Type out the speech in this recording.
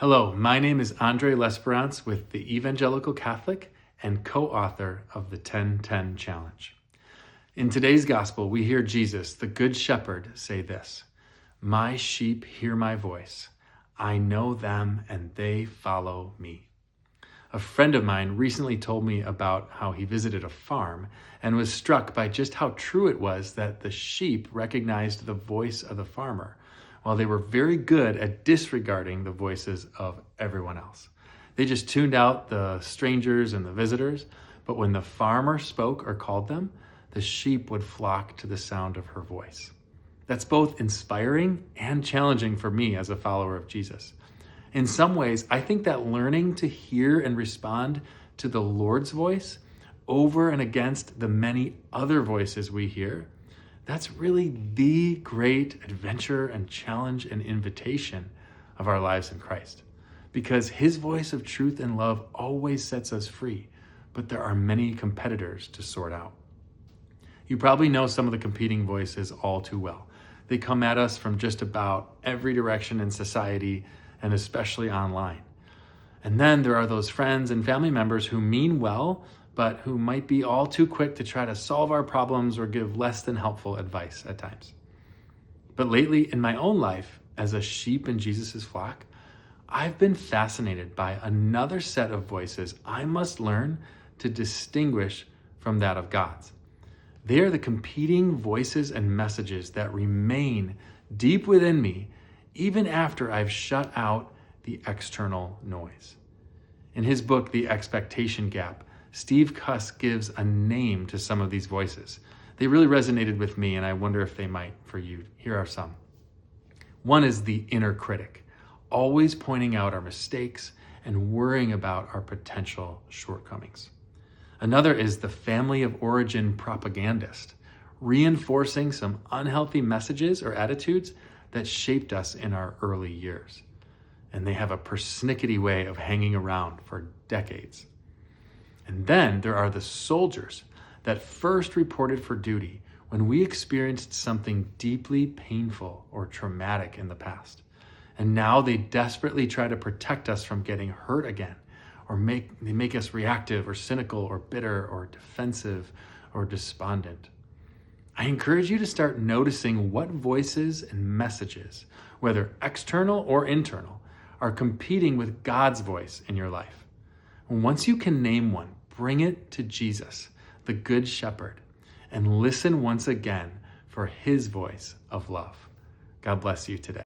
Hello, my name is Andre L'Esperance with the Evangelical Catholic and co-author of the 10-10 Challenge. In today's gospel, we hear Jesus, the Good Shepherd, say this: "My sheep hear my voice. I know them and they follow me." A friend of mine recently told me about how he visited a farm and was struck by just how true it was that the sheep recognized the voice of the farmer, while they were very good at disregarding the voices of everyone else. They just tuned out the strangers and the visitors, but when the farmer spoke or called them, the sheep would flock to the sound of her voice. That's both inspiring and challenging for me as a follower of Jesus. In some ways, I think that learning to hear and respond to the Lord's voice over and against the many other voices we hear, that's really the great adventure and challenge and invitation of our lives in Christ. Because his voice of truth and love always sets us free, but there are many competitors to sort out. You probably know some of the competing voices all too well. They come at us from just about every direction in society, and especially online. And then there are those friends and family members who mean well, but who might be all too quick to try to solve our problems or give less than helpful advice at times. But lately in my own life, as a sheep in Jesus's flock, I've been fascinated by another set of voices I must learn to distinguish from that of God's. They are the competing voices and messages that remain deep within me even after I've shut out the external noise. In his book, The Expectation Gap, Steve Cuss gives a name to some of these voices. They really resonated with me, and I wonder if they might for you. Here are some. One is the inner critic, always pointing out our mistakes and worrying about our potential shortcomings. Another is the family of origin propagandist, reinforcing some unhealthy messages or attitudes that shaped us in our early years. And they have a persnickety way of hanging around for decades. And then there are the soldiers that first reported for duty when we experienced something deeply painful or traumatic in the past. And now they desperately try to protect us from getting hurt again, or they make us reactive or cynical or bitter or defensive or despondent. I encourage you to start noticing what voices and messages, whether external or internal, are competing with God's voice in your life. Once you can name one, bring it to Jesus, the Good Shepherd, and listen once again for his voice of love. God bless you today.